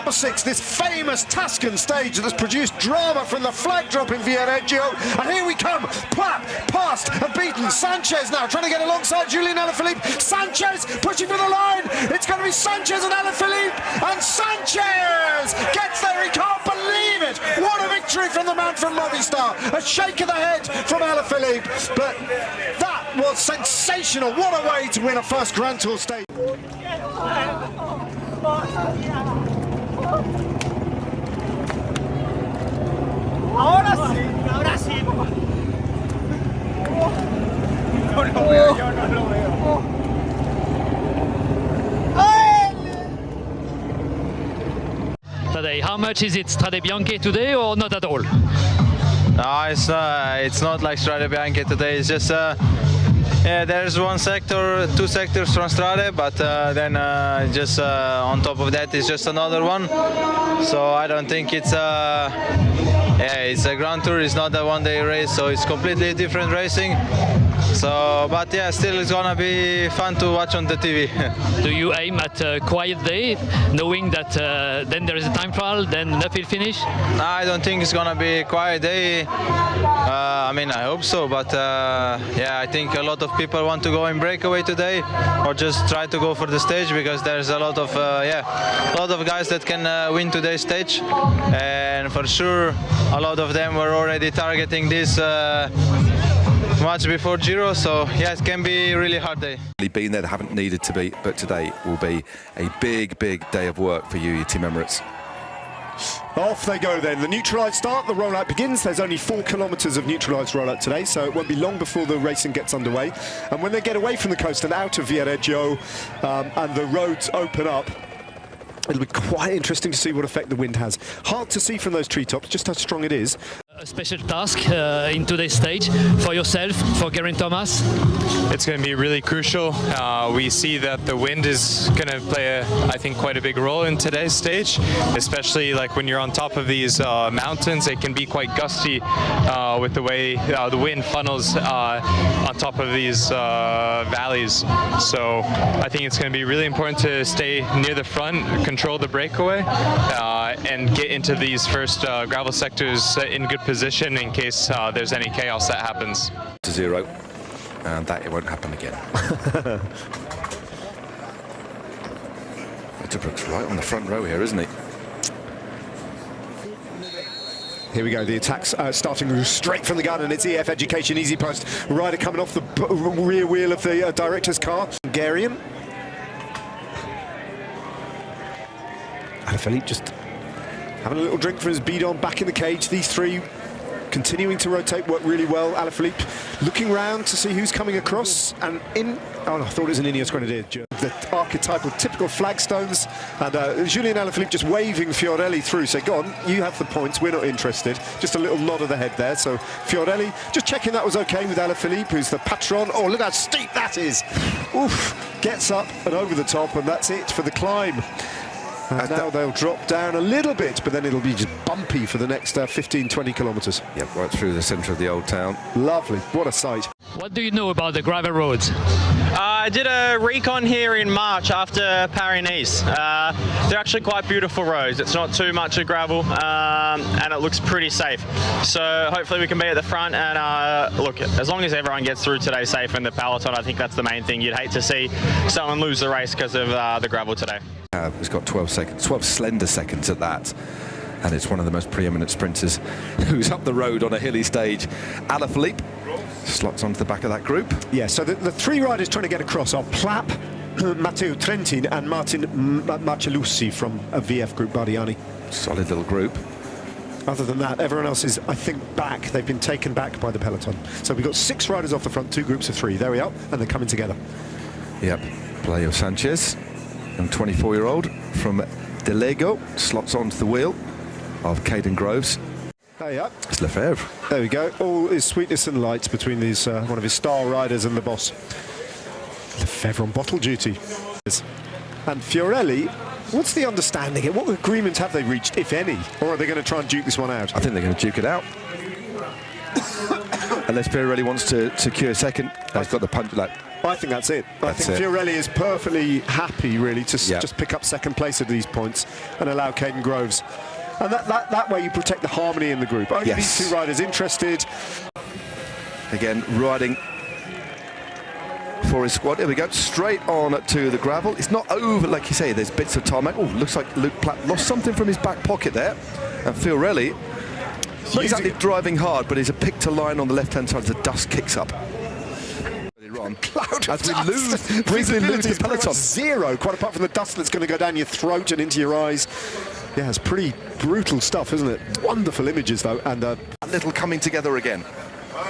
number 6, this famous Tuscan stage that has produced drama from the flag drop in Viareggio. And here we come. Plapp passed and beaten. Sanchez now trying to get alongside Julian Alaphilippe. Sanchez pushing for the line. It's going to be Sanchez and Alaphilippe. And Sanchez gets there. He can't believe it. What a victory from the man from Movistar. A shake of the head from Alaphilippe. But that was sensational. What a way to win a first Grand Tour stage. Ahora sí, ahora sí. No lo veo, yo no lo veo. Today, how much is it Strade Bianche today or not at all? No, it's not like Strade Bianche today. It's just yeah, there's one sector, 2 sectors from Strade, but then just on top of that is just another one. So I don't think it's yeah, it's a Grand Tour. It's not a one-day race, so it's completely different racing. So, but yeah, still it's gonna be fun to watch on the TV. Do you aim at a quiet day, knowing that then there is a time trial, then an uphill finish? I don't think it's gonna be a quiet day. I mean, I hope so, but yeah, I think a lot of people want to go in breakaway today, or just try to go for the stage, because there's a lot of yeah, a lot of guys that can win today's stage, and for sure a lot of them were already targeting this much before Giro, so yeah, it can be a really hard day. Been there, they haven't needed to be, but today will be a big day of work for you, Team Emirates. Off they go then. The neutralised start, the rollout begins. There's only 4 kilometres of neutralised rollout today, so it won't be long before the racing gets underway. And when they get away from the coast and out of Viareggio and the roads open up, it'll be quite interesting to see what effect the wind has. Hard to see from those treetops just how strong it is. A special task in today's stage for yourself, for Geraint Thomas? It's going to be really crucial. We see that the wind is going to play, I think, quite a big role in today's stage, especially like when you're on top of these mountains. It can be quite gusty with the way the wind funnels on top of these valleys. So I think it's going to be really important to stay near the front, control the breakaway, and get into these first gravel sectors in good position in case there's any chaos that happens. To 0, and that it won't happen again. Brooks right on the front row here, isn't he? Here we go, the attacks starting straight from the gun, and it's EF Education Easy Post rider coming off the rear wheel of the director's car. Hungarian. Alaphilippe just having a little drink for his bidon back in the cage. These 3 continuing to rotate, work really well. Alaphilippe looking round to see who's coming across, and in, oh no, I thought it was an Ineos Grenadier. The archetypal, typical flagstones, and Julian Alaphilippe just waving Fiorelli through, say, go on, you have the points, we're not interested. Just a little nod of the head there, so Fiorelli just checking that was okay with Alaphilippe, who's the patron. Oh, look how steep that is. Oof, gets up and over the top, and that's it for the climb. And now they'll drop down a little bit, but then it'll be just bumpy for the next 15-20 kilometres. Yep, right through the centre of the old town. Lovely, what a sight. What do you know about the gravel roads? I did a recon here in March after Paris-Nice. They're actually quite beautiful roads. It's not too much of gravel, and it looks pretty safe. So hopefully we can be at the front, and look, as long as everyone gets through today safe in the peloton, I think that's the main thing. You'd hate to see someone lose the race because of the gravel today. He's got 12 seconds, 12 slender seconds at that, and it's one of the most preeminent sprinters who's up the road on a hilly stage. Alaphilippe slots onto the back of that group. Yeah, so the 3 riders trying to get across are Plapp, Matteo Trentin and Martin Marcellucci from a VF Group Bardiani. Solid little group. Other than that, everyone else is, I think, back. They've been taken back by the peloton. So we've got 6 riders off the front, 2 groups of 3. There we are, and they're coming together. Yep, Pelayo Sanchez, young 24-year-old from Delego, slots onto the wheel of Caden Groves. There you are. It's Lefebvre. There we go. All is sweetness and light between these one of his star riders and the boss. Lefebvre on bottle duty. And Fiorelli, what's the understanding here? What agreement have they reached, if any? Or are they going to try and duke this one out? I think they're going to duke it out. Unless Fiorelli wants to secure second. He's got the punch, like, I think that's it. I think Fiorelli is perfectly happy, really, to just pick up second place at these points and allow Caden Groves. And that way you protect the harmony in the group. Only these two riders interested. Again, riding for his squad. Here we go, straight on to the gravel. It's not over, like you say, there's bits of tarmac. Oh, looks like Luke Plapp lost something from his back pocket there. And Fiorelli, not exactly driving hard, but he's a pick to line on the left-hand side as the dust kicks up. Cloud as we briefly lose the peloton. Zero, quite apart from the dust that's going to go down your throat and into your eyes. Yeah, it's pretty brutal stuff, isn't it? Wonderful images, though, and a little coming together again.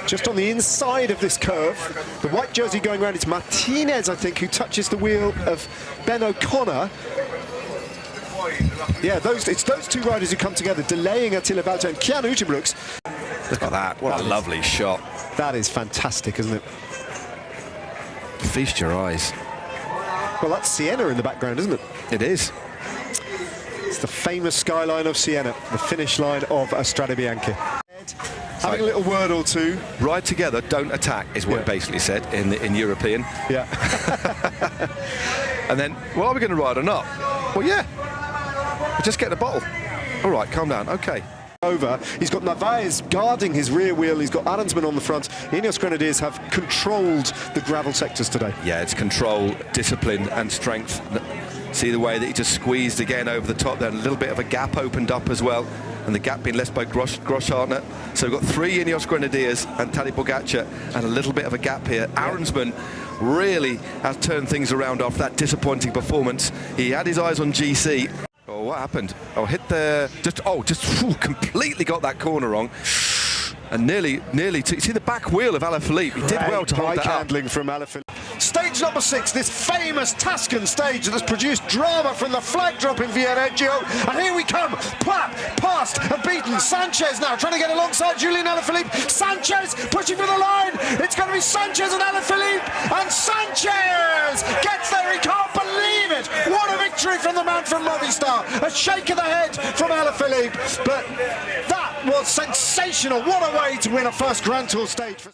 Just on the inside of this curve, the white jersey going around, it's Martinez, I think, who touches the wheel of Ben O'Connor. Yeah, it's those two riders who come together, delaying Attila Valter and Kian Utenbrooks. Look at that, what a lovely shot. That is fantastic, isn't it? Feast your eyes. Well, that's Siena in the background, isn't it? It is. It's the famous skyline of Siena, the finish line of Strade Bianche. Having a little word or two. Ride together, don't attack, is what it basically said in European. Yeah. And then, well, are we going to ride or not? Well, yeah. We're just getting a bottle. All right, calm down. Okay. Over. He's got Narvaez guarding his rear wheel. He's got Arensman on the front. Ineos Grenadiers have controlled the gravel sectors today. Yeah, it's control, discipline and strength. See the way that he just squeezed again over the top there. A little bit of a gap opened up as well. And the gap being left by Grosshartner. So we've got 3 Ineos Grenadiers and Tadej Pogačar and a little bit of a gap here. Arensman really has turned things around after that disappointing performance. He had his eyes on GC. Oh, what happened? Oh, hit the... completely got that corner wrong. And nearly see the back wheel of Alaphilippe. He did well to hold that handling from Alaphilippe. Stage number 6, this famous Tuscan stage that has produced drama from the flag drop in Viareggio. And here we come. Plapp passed and beaten. Sanchez now trying to get alongside Julian Alaphilippe. Sanchez pushing for the line. It's going to be Sanchez and Alaphilippe. And Sanchez gets there. He can't believe it. What a victory from the man from Movistar. A shake of the head from Alaphilippe. But that was sensational. What a way to win a first Grand Tour stage.